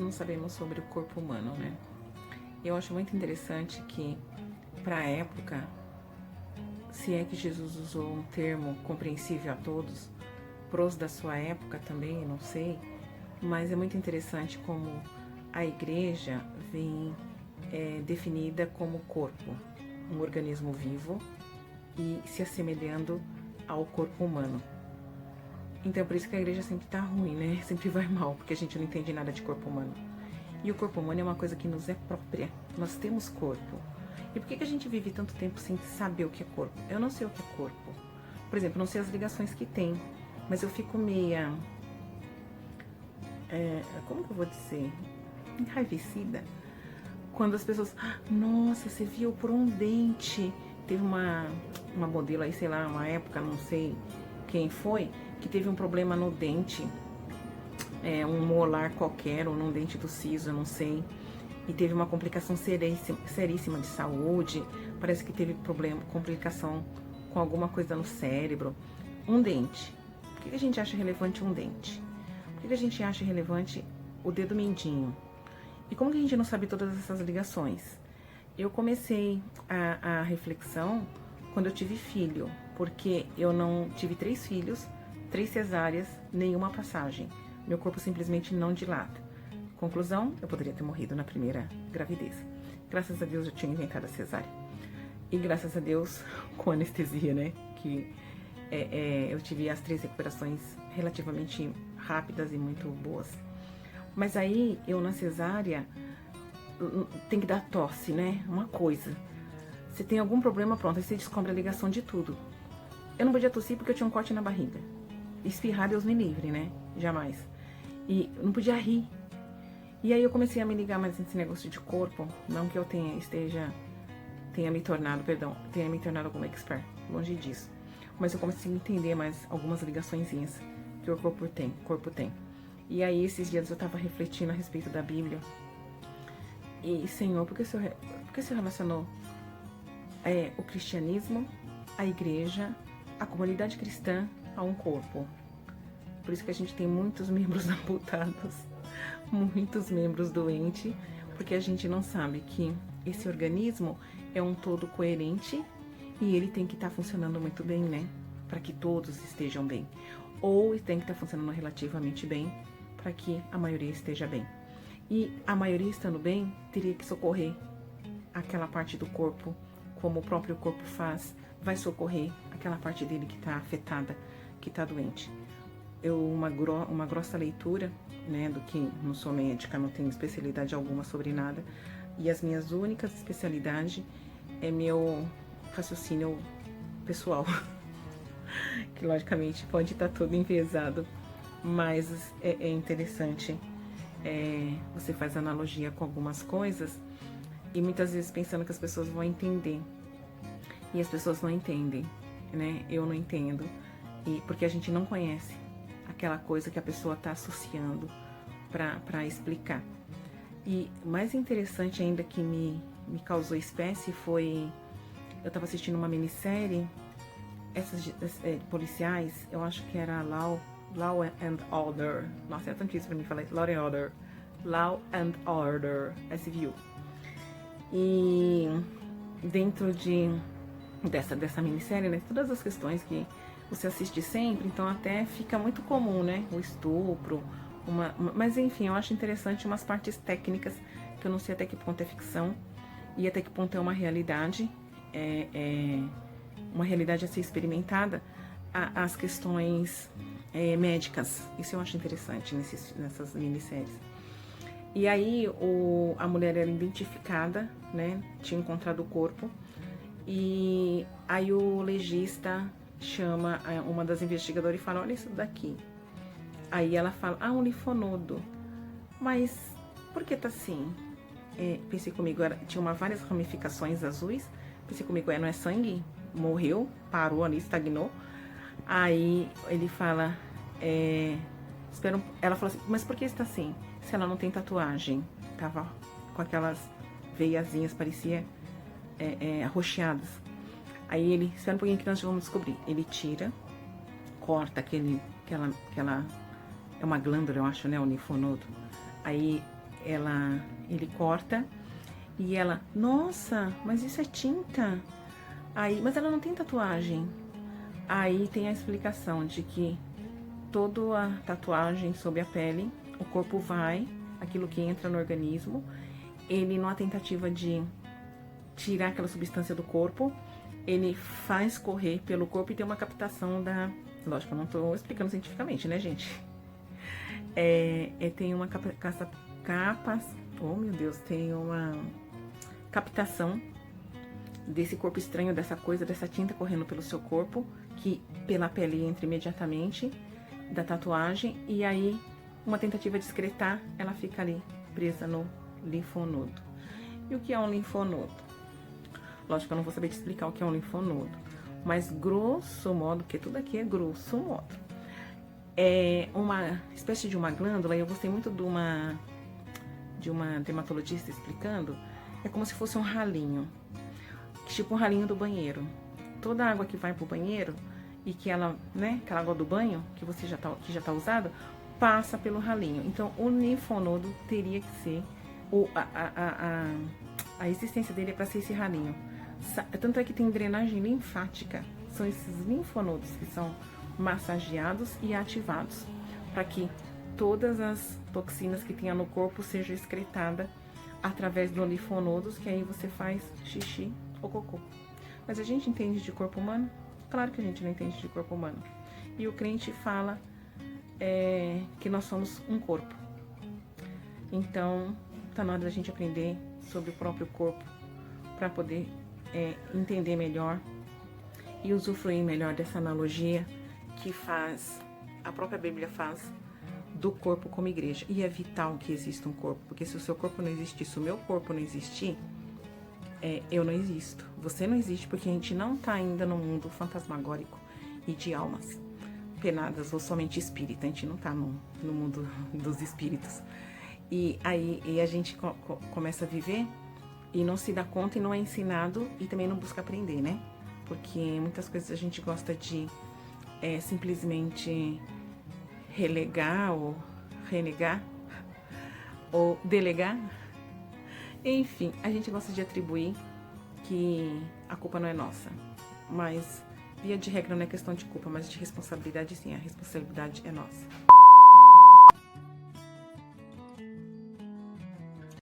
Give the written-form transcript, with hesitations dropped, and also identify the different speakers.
Speaker 1: não sabemos sobre o corpo humano, né? Eu acho muito interessante que, para a época, se é que Jesus usou um termo compreensível a todos, pros da sua época também, não sei, mas é muito interessante como a igreja vem definida como corpo, um organismo vivo e se assemelhando ao corpo humano. Então, por isso que a igreja sempre tá ruim, né? Sempre vai mal, porque a gente não entende nada de corpo humano. E o corpo humano é uma coisa que nos é própria. Nós temos corpo. E por que a gente vive tanto tempo sem saber o que é corpo? Eu não sei o que é corpo. Por exemplo, não sei as ligações que tem, mas eu fico meia... como que eu vou dizer? Enraivecida. Quando as pessoas... Nossa, você viu por um dente. Teve uma modelo aí, sei lá, uma época, não sei quem foi, que teve um problema no dente, um molar qualquer, ou num dente do siso, eu não sei, e teve uma complicação seríssima de saúde, parece que teve complicação com alguma coisa no cérebro. Um dente. Por que a gente acha relevante um dente? Por que a gente acha relevante o dedo mindinho? E como que a gente não sabe todas essas ligações? Eu comecei a reflexão quando eu tive filho, porque eu não tive 3 filhos, 3 cesáreas, nenhuma passagem. Meu corpo simplesmente não dilata. Conclusão, eu poderia ter morrido na primeira gravidez. Graças a Deus eu tinha inventado a cesárea. E graças a Deus, com anestesia, né? Que eu tive as 3 recuperações relativamente rápidas e muito boas. Mas aí, eu na cesárea, tem que dar tosse, né? Uma coisa. Se tem algum problema, pronto, aí você descobre a ligação de tudo. Eu não podia tossir porque eu tinha um corte na barriga. Espirrar, Deus me livre, né? Jamais. E não podia rir. E aí eu comecei a me ligar mais nesse negócio de corpo. Não que eu tenha me tornado como expert. Longe disso. Mas eu comecei a entender mais algumas ligaçõezinhas que o corpo tem. E aí esses dias eu tava refletindo a respeito da Bíblia. E, Senhor, por que o Senhor relacionou o cristianismo, a igreja, a comunidade cristã a um corpo? Por isso que a gente tem muitos membros amputados, muitos membros doentes, porque a gente não sabe que esse organismo é um todo coerente e ele tem que estar funcionando muito bem, né? Para que todos estejam bem. Ou tem que estar funcionando relativamente bem para que a maioria esteja bem. E a maioria estando bem, teria que socorrer aquela parte do corpo, como o próprio corpo faz, vai socorrer aquela parte dele que está afetada, que está doente. Uma grossa leitura, né, do que não sou médica, não tenho especialidade alguma sobre nada, e as minhas únicas especialidades é meu raciocínio pessoal, que logicamente pode estar todo enviesado, mas é interessante. Você faz analogia com algumas coisas e muitas vezes pensando que as pessoas vão entender, e as pessoas não entendem, né? Eu não entendo, e porque a gente não conhece aquela coisa que a pessoa está associando para explicar. E mais interessante ainda que me causou espécie foi, eu estava assistindo uma minissérie, essas policiais, eu acho que era Law and Order. Nossa, é tão difícil pra mim falar isso. Law and Order, SVU. E dentro dessa minissérie, né, todas as questões que você assiste sempre, então até fica muito comum, né, o estupro, mas enfim, eu acho interessante umas partes técnicas, que eu não sei até que ponto é ficção, e até que ponto é uma realidade, uma realidade a ser experimentada, as questões médicas. Isso eu acho interessante nessas minisséries. E aí a mulher era identificada, né? Tinha encontrado o corpo. E aí o legista chama uma das investigadoras e fala, olha isso daqui. Aí ela fala, um linfonodo. Mas por que tá assim? Pensei comigo, tinha várias ramificações azuis. Pensei comigo, não é sangue? Morreu, parou ali, estagnou. Aí ele fala, ela falou assim, mas por que está assim? Se ela não tem tatuagem, tava com aquelas veiazinhas, parecia arroxeadas. Aí ele, espera um pouquinho que nós vamos descobrir. Ele tira, corta aquela é uma glândula, eu acho, né, o linfonodo. Aí ele corta e ela, nossa, mas isso é tinta. Aí, mas ela não tem tatuagem. Aí tem a explicação de que toda a tatuagem sob a pele, o corpo vai, aquilo que entra no organismo, ele numa tentativa de tirar aquela substância do corpo, ele faz correr pelo corpo e tem uma captação da... Lógico, eu não tô explicando cientificamente, né, gente? Tem uma oh, meu Deus, tem uma captação desse corpo estranho, dessa coisa, dessa tinta correndo pelo seu corpo, que pela pele entra imediatamente, da tatuagem, e aí uma tentativa de excretar, ela fica ali presa no linfonodo. E o que é um linfonodo? Lógico que eu não vou saber te explicar o que é um linfonodo, mas grosso modo, porque tudo aqui é grosso modo, é uma espécie de uma glândula, e eu gostei muito de uma dermatologista explicando, é como se fosse um ralinho, tipo um ralinho do banheiro. Toda a água que vai pro banheiro e que ela, né, aquela água do banho que você já tá usada, passa pelo ralinho. Então, o linfonodo teria que ser a existência dele é para ser esse ralinho. Tanto é que tem drenagem linfática. São esses linfonodos que são massageados e ativados para que todas as toxinas que tenha no corpo sejam excretadas através dos linfonodos, que aí você faz xixi ou cocô. Mas a gente entende de corpo humano? Claro que a gente não entende de corpo humano. E o crente fala que nós somos um corpo. Então, tá na hora da gente aprender sobre o próprio corpo para poder entender melhor e usufruir melhor dessa analogia que a própria Bíblia faz do corpo como igreja. E é vital que exista um corpo, porque se o seu corpo não existir, se o meu corpo não existir, eu não existo. Você não existe, porque a gente não tá ainda no mundo fantasmagórico e de almas penadas ou somente espírita. A gente não tá no mundo dos espíritos. E aí a gente começa a viver e não se dá conta e não é ensinado e também não busca aprender, né? Porque muitas coisas a gente gosta de simplesmente relegar ou renegar ou delegar. Enfim, a gente gosta de atribuir que a culpa não é nossa. Mas, via de regra, não é questão de culpa, mas de responsabilidade sim. A responsabilidade é nossa.